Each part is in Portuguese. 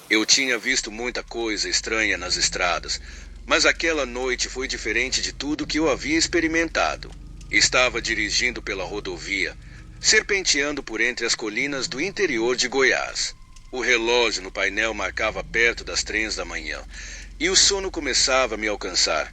Eu tinha visto muita coisa estranha nas estradas, mas aquela noite foi diferente de tudo que eu havia experimentado. Estava dirigindo pela rodovia, serpenteando por entre as colinas do interior de Goiás. O relógio no painel marcava perto das 3 da manhã, e o sono começava a me alcançar.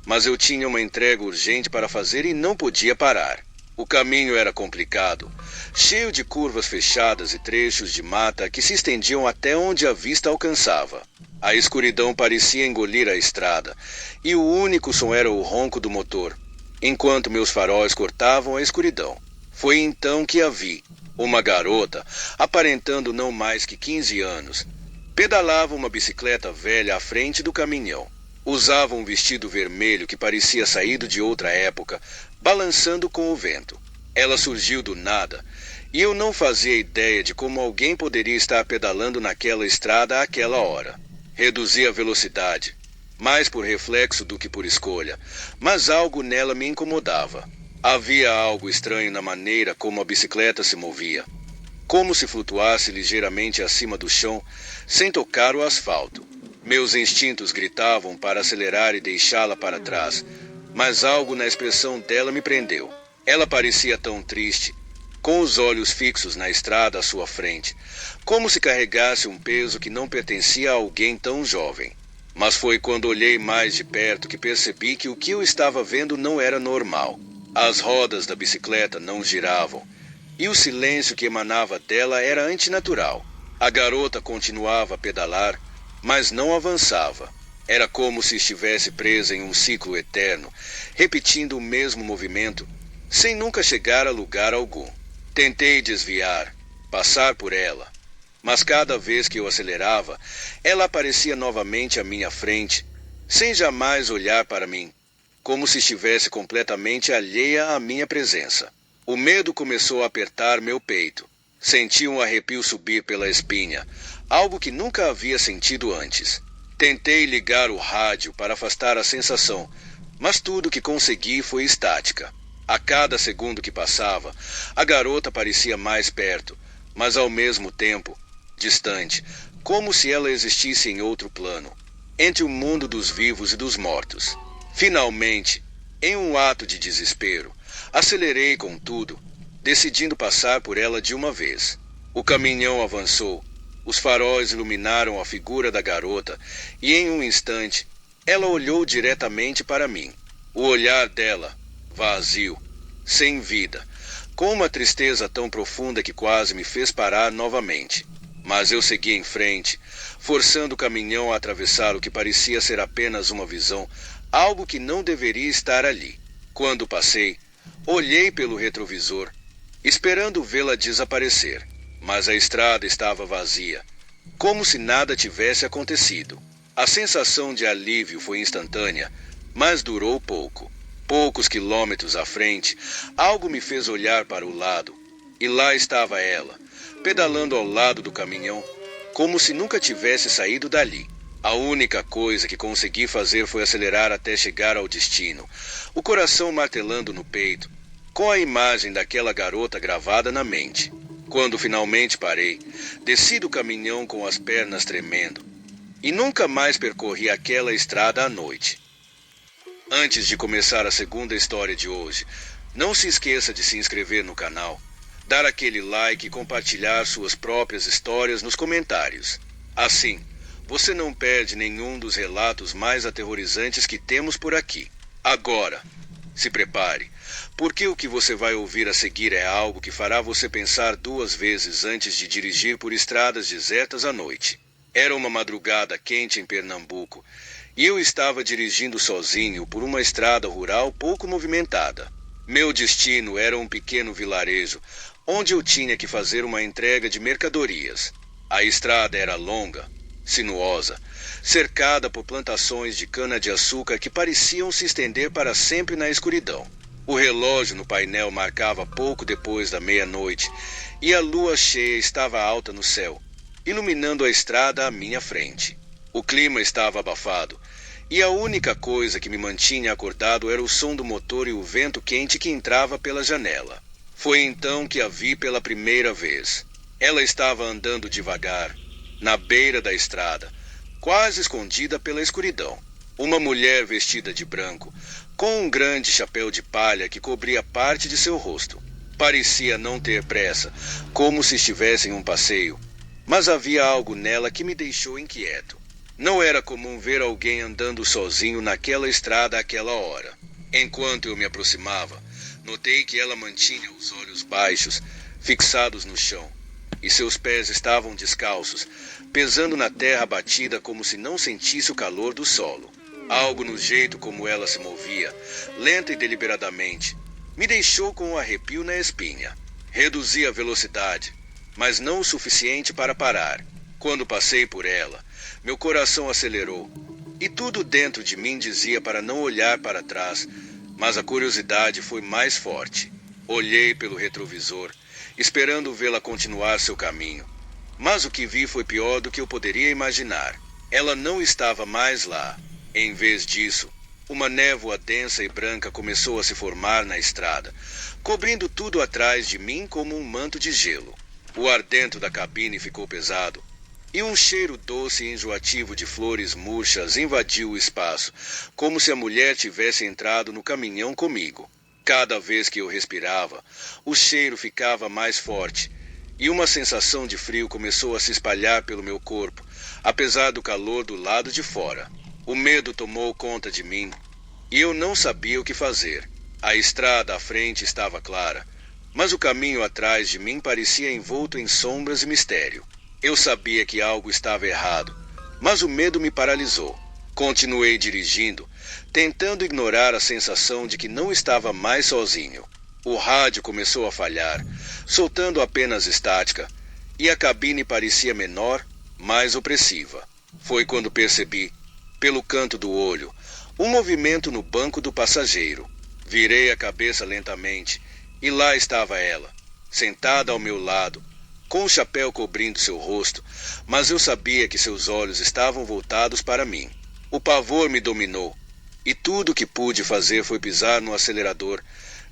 Mas eu tinha uma entrega urgente para fazer e não podia parar. O caminho era complicado, cheio de curvas fechadas e trechos de mata que se estendiam até onde a vista alcançava. A escuridão parecia engolir a estrada, e o único som era o ronco do motor, enquanto meus faróis cortavam a escuridão. Foi então que a vi. Uma garota, aparentando não mais que 15 anos, pedalava uma bicicleta velha à frente do caminhão. Usava um vestido vermelho que parecia saído de outra época, balançando com o vento. Ela surgiu do nada, e eu não fazia ideia de como alguém poderia estar pedalando naquela estrada àquela hora. Reduzi a velocidade, mais por reflexo do que por escolha, mas algo nela me incomodava. Havia algo estranho na maneira como a bicicleta se movia, como se flutuasse ligeiramente acima do chão, sem tocar o asfalto. Meus instintos gritavam para acelerar e deixá-la para trás, mas algo na expressão dela me prendeu. Ela parecia tão triste, com os olhos fixos na estrada à sua frente, como se carregasse um peso que não pertencia a alguém tão jovem. Mas foi quando olhei mais de perto que percebi que o que eu estava vendo não era normal. As rodas da bicicleta não giravam, e o silêncio que emanava dela era antinatural. A garota continuava a pedalar, mas não avançava. Era como se estivesse presa em um ciclo eterno, repetindo o mesmo movimento, sem nunca chegar a lugar algum. Tentei desviar, passar por ela, mas cada vez que eu acelerava, ela aparecia novamente à minha frente, sem jamais olhar para mim, como se estivesse completamente alheia à minha presença. O medo começou a apertar meu peito. Senti um arrepio subir pela espinha, algo que nunca havia sentido antes. Tentei ligar o rádio para afastar a sensação, mas tudo que consegui foi estática. A cada segundo que passava, a garota parecia mais perto, mas ao mesmo tempo distante, como se ela existisse em outro plano, entre o mundo dos vivos e dos mortos. Finalmente, em um ato de desespero, acelerei com tudo, decidindo passar por ela de uma vez. O caminhão avançou, os faróis iluminaram a figura da garota e em um instante ela olhou diretamente para mim. O olhar dela, vazio, sem vida, com uma tristeza tão profunda que quase me fez parar novamente. Mas eu segui em frente, forçando o caminhão a atravessar o que parecia ser apenas uma visão, algo que não deveria estar ali. Quando passei, olhei pelo retrovisor, esperando vê-la desaparecer, mas a estrada estava vazia, como se nada tivesse acontecido. A sensação de alívio foi instantânea, mas durou pouco. Poucos quilômetros à frente, algo me fez olhar para o lado, e lá estava ela, pedalando ao lado do caminhão, como se nunca tivesse saído dali. A única coisa que consegui fazer foi acelerar até chegar ao destino, o coração martelando no peito, com a imagem daquela garota gravada na mente. Quando finalmente parei, desci do caminhão com as pernas tremendo, e nunca mais percorri aquela estrada à noite. Antes de começar a segunda história de hoje, não se esqueça de se inscrever no canal, dar aquele like e compartilhar suas próprias histórias nos comentários. Assim, você não perde nenhum dos relatos mais aterrorizantes que temos por aqui. Agora, se prepare, porque o que você vai ouvir a seguir é algo que fará você pensar 2 vezes antes de dirigir por estradas desertas à noite. Era uma madrugada quente em Pernambuco, e eu estava dirigindo sozinho por uma estrada rural pouco movimentada. Meu destino era um pequeno vilarejo, onde eu tinha que fazer uma entrega de mercadorias. A estrada era longa, sinuosa, cercada por plantações de cana-de-açúcar que pareciam se estender para sempre na escuridão. O relógio no painel marcava pouco depois da meia-noite, e a lua cheia estava alta no céu, iluminando a estrada à minha frente. O clima estava abafado, e a única coisa que me mantinha acordado era o som do motor e o vento quente que entrava pela janela. Foi então que a vi pela primeira vez. Ela estava andando devagar, na beira da estrada, quase escondida pela escuridão. Uma mulher vestida de branco, com um grande chapéu de palha que cobria parte de seu rosto. Parecia não ter pressa, como se estivesse em um passeio, mas havia algo nela que me deixou inquieto. Não era comum ver alguém andando sozinho naquela estrada àquela hora. Enquanto eu me aproximava, notei que ela mantinha os olhos baixos, fixados no chão, e seus pés estavam descalços, pesando na terra batida como se não sentisse o calor do solo. Algo no jeito como ela se movia, lenta e deliberadamente, me deixou com um arrepio na espinha. Reduzi a velocidade, mas não o suficiente para parar. Quando passei por ela, meu coração acelerou, e tudo dentro de mim dizia para não olhar para trás, mas a curiosidade foi mais forte. Olhei pelo retrovisor, esperando vê-la continuar seu caminho. Mas o que vi foi pior do que eu poderia imaginar. Ela não estava mais lá. Em vez disso, uma névoa densa e branca começou a se formar na estrada, cobrindo tudo atrás de mim como um manto de gelo. O ar dentro da cabine ficou pesado, e um cheiro doce e enjoativo de flores murchas invadiu o espaço, como se a mulher tivesse entrado no caminhão comigo. Cada vez que eu respirava, o cheiro ficava mais forte, e uma sensação de frio começou a se espalhar pelo meu corpo, apesar do calor do lado de fora. O medo tomou conta de mim, e eu não sabia o que fazer. A estrada à frente estava clara, mas o caminho atrás de mim parecia envolto em sombras e mistério. Eu sabia que algo estava errado, mas o medo me paralisou. Continuei dirigindo, tentando ignorar a sensação de que não estava mais sozinho. O rádio começou a falhar, soltando apenas estática, e a cabine parecia menor, mais opressiva. Foi quando percebi, pelo canto do olho, um movimento no banco do passageiro. Virei a cabeça lentamente, e lá estava ela, sentada ao meu lado, com o chapéu cobrindo seu rosto, mas eu sabia que seus olhos estavam voltados para mim. O pavor me dominou, e tudo o que pude fazer foi pisar no acelerador,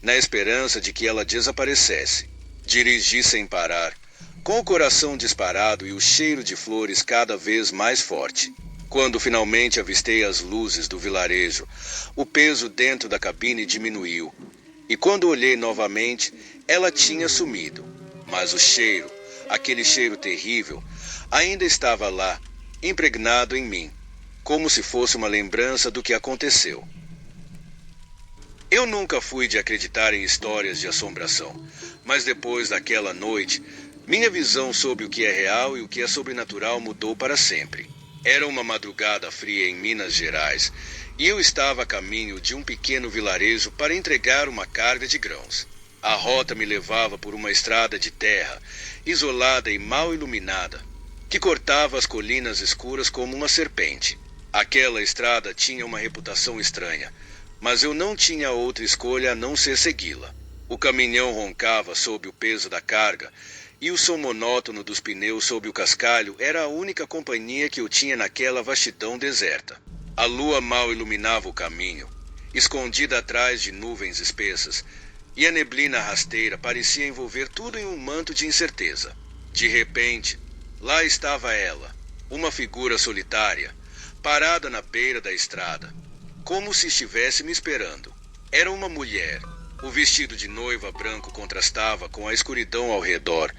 na esperança de que ela desaparecesse. Dirigi sem parar, com o coração disparado e o cheiro de flores cada vez mais forte. Quando finalmente avistei as luzes do vilarejo, o peso dentro da cabine diminuiu, e quando olhei novamente, ela tinha sumido. Mas o cheiro, aquele cheiro terrível, ainda estava lá, impregnado em mim, como se fosse uma lembrança do que aconteceu. Eu nunca fui de acreditar em histórias de assombração, mas depois daquela noite, minha visão sobre o que é real e o que é sobrenatural mudou para sempre. Era uma madrugada fria em Minas Gerais, e eu estava a caminho de um pequeno vilarejo para entregar uma carga de grãos. A rota me levava por uma estrada de terra, isolada e mal iluminada, que cortava as colinas escuras como uma serpente. Aquela estrada tinha uma reputação estranha, mas eu não tinha outra escolha a não ser segui-la. O caminhão roncava sob o peso da carga, e o som monótono dos pneus sob o cascalho era a única companhia que eu tinha naquela vastidão deserta. A lua mal iluminava o caminho, escondida atrás de nuvens espessas, e a neblina rasteira parecia envolver tudo em um manto de incerteza. De repente, lá estava ela, uma figura solitária, parada na beira da estrada, como se estivesse me esperando. Era uma mulher. O vestido de noiva branco contrastava com a escuridão ao redor,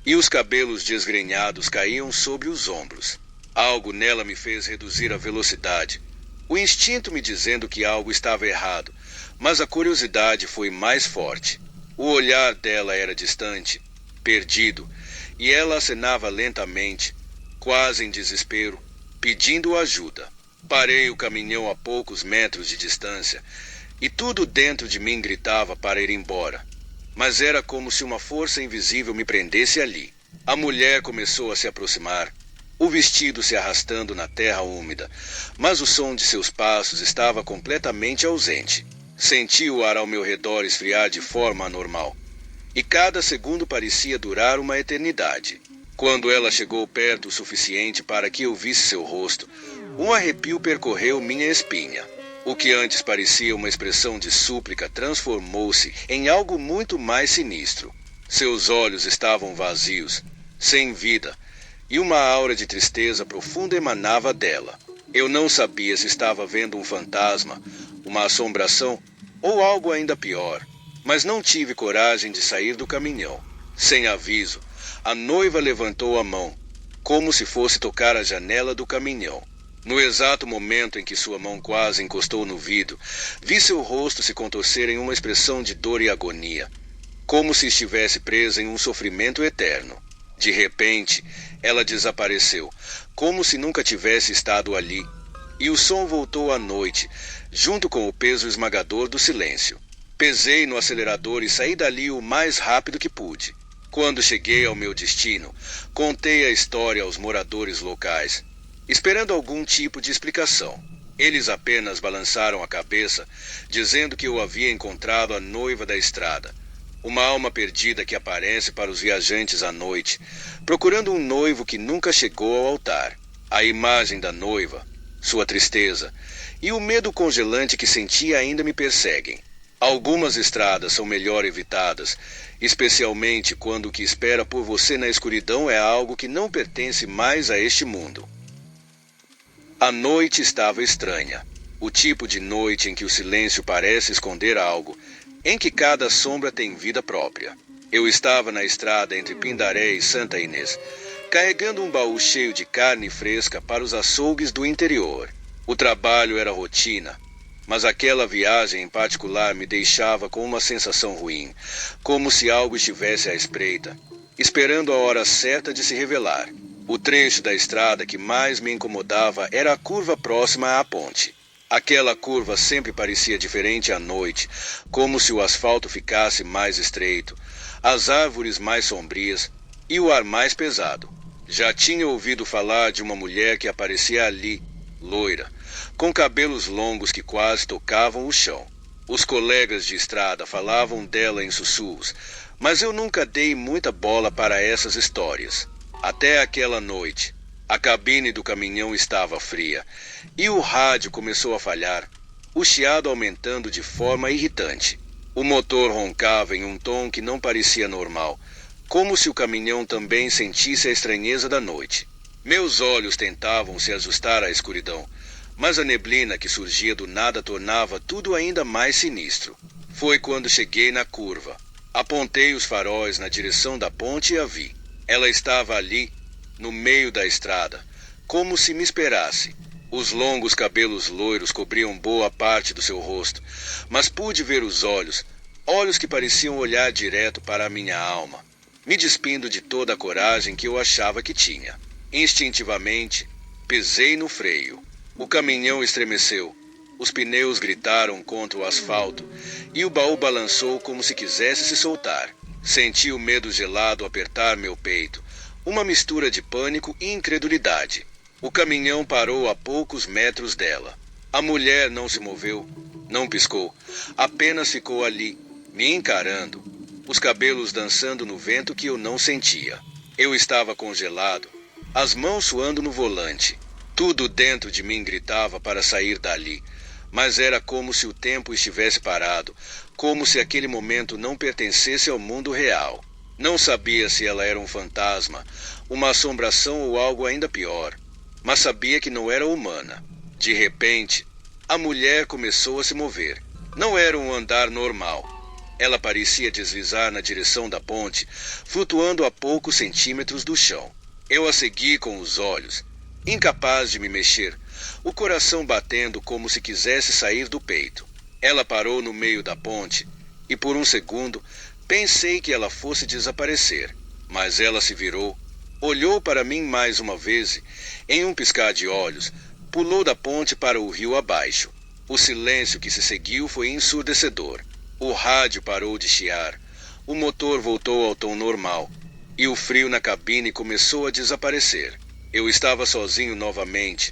e os cabelos desgrenhados caíam sobre os ombros. Algo nela me fez reduzir a velocidade, o instinto me dizendo que algo estava errado, mas a curiosidade foi mais forte. O olhar dela era distante, perdido, e ela acenava lentamente, quase em desespero, pedindo ajuda. Parei o caminhão a poucos metros de distância, e tudo dentro de mim gritava para ir embora. Mas era como se uma força invisível me prendesse ali. A mulher começou a se aproximar, o vestido se arrastando na terra úmida, mas o som de seus passos estava completamente ausente. Senti o ar ao meu redor esfriar de forma anormal, e cada segundo parecia durar uma eternidade. Quando ela chegou perto o suficiente para que eu visse seu rosto, um arrepio percorreu minha espinha. O que antes parecia uma expressão de súplica transformou-se em algo muito mais sinistro. Seus olhos estavam vazios, sem vida, e uma aura de tristeza profunda emanava dela. Eu não sabia se estava vendo um fantasma, uma assombração ou algo ainda pior, mas não tive coragem de sair do caminhão. Sem aviso, a noiva levantou a mão, como se fosse tocar a janela do caminhão. No exato momento em que sua mão quase encostou no vidro, vi seu rosto se contorcer em uma expressão de dor e agonia, como se estivesse presa em um sofrimento eterno. De repente, ela desapareceu, como se nunca tivesse estado ali, e o som voltou à noite, junto com o peso esmagador do silêncio. Pesei no acelerador e saí dali o mais rápido que pude. Quando cheguei ao meu destino, contei a história aos moradores locais, esperando algum tipo de explicação. Eles apenas balançaram a cabeça, dizendo que eu havia encontrado a noiva da estrada, uma alma perdida que aparece para os viajantes à noite, procurando um noivo que nunca chegou ao altar. A imagem da noiva, sua tristeza e o medo congelante que sentia ainda me perseguem. Algumas estradas são melhor evitadas, especialmente quando o que espera por você na escuridão é algo que não pertence mais a este mundo. A noite estava estranha. O tipo de noite em que o silêncio parece esconder algo, em que cada sombra tem vida própria. Eu estava na estrada entre Pindaré e Santa Inês, carregando um baú cheio de carne fresca para os açougues do interior. O trabalho era rotina, mas aquela viagem em particular me deixava com uma sensação ruim, como se algo estivesse à espreita, esperando a hora certa de se revelar. O trecho da estrada que mais me incomodava era a curva próxima à ponte. Aquela curva sempre parecia diferente à noite, como se o asfalto ficasse mais estreito, as árvores mais sombrias e o ar mais pesado. Já tinha ouvido falar de uma mulher que aparecia ali, loira, com cabelos longos que quase tocavam o chão. Os colegas de estrada falavam dela em sussurros, mas eu nunca dei muita bola para essas histórias. Até aquela noite, a cabine do caminhão estava fria e o rádio começou a falhar, o chiado aumentando de forma irritante. O motor roncava em um tom que não parecia normal, como se o caminhão também sentisse a estranheza da noite. Meus olhos tentavam se ajustar à escuridão, mas a neblina que surgia do nada tornava tudo ainda mais sinistro. Foi quando cheguei na curva. Apontei os faróis na direção da ponte e a vi. Ela estava ali, no meio da estrada, como se me esperasse. Os longos cabelos loiros cobriam boa parte do seu rosto, mas pude ver os olhos, olhos que pareciam olhar direto para a minha alma, me despindo de toda a coragem que eu achava que tinha. Instintivamente, pisei no freio. O caminhão estremeceu, os pneus gritaram contra o asfalto e o baú balançou como se quisesse se soltar. Senti o medo gelado apertar meu peito, uma mistura de pânico e incredulidade. O caminhão parou a poucos metros dela. A mulher não se moveu, não piscou, apenas ficou ali, me encarando, os cabelos dançando no vento que eu não sentia. Eu estava congelado, as mãos suando no volante. Tudo dentro de mim gritava para sair dali, mas era como se o tempo estivesse parado, como se aquele momento não pertencesse ao mundo real. Não sabia se ela era um fantasma, uma assombração ou algo ainda pior, mas sabia que não era humana. De repente, a mulher começou a se mover. Não era um andar normal. Ela parecia deslizar na direção da ponte, flutuando a poucos centímetros do chão. Eu a segui com os olhos, incapaz de me mexer, o coração batendo como se quisesse sair do peito. Ela parou no meio da ponte e por um segundo pensei que ela fosse desaparecer, mas ela se virou, olhou para mim mais uma vez e, em um piscar de olhos, pulou da ponte para o rio abaixo. O silêncio que se seguiu foi ensurdecedor. O rádio parou de chiar, o motor voltou ao tom normal e o frio na cabine começou a desaparecer. Eu estava sozinho novamente,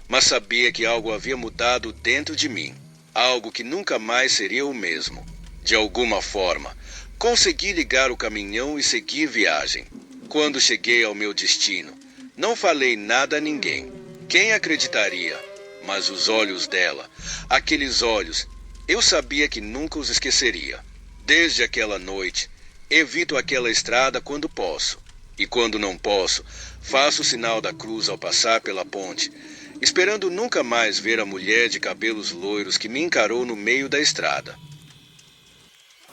mas sabia que algo havia mudado dentro de mim. Algo que nunca mais seria o mesmo. De alguma forma, consegui ligar o caminhão e seguir viagem. Quando cheguei ao meu destino, não falei nada a ninguém. Quem acreditaria? Mas os olhos dela, aqueles olhos, eu sabia que nunca os esqueceria. Desde aquela noite, evito aquela estrada quando posso. E quando não posso, faço o sinal da cruz ao passar pela ponte, esperando nunca mais ver a mulher de cabelos loiros que me encarou no meio da estrada.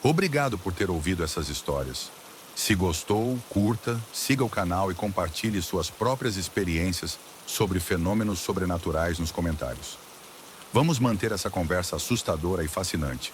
Obrigado por ter ouvido essas histórias. Se gostou, curta, siga o canal e compartilhe suas próprias experiências sobre fenômenos sobrenaturais nos comentários. Vamos manter essa conversa assustadora e fascinante.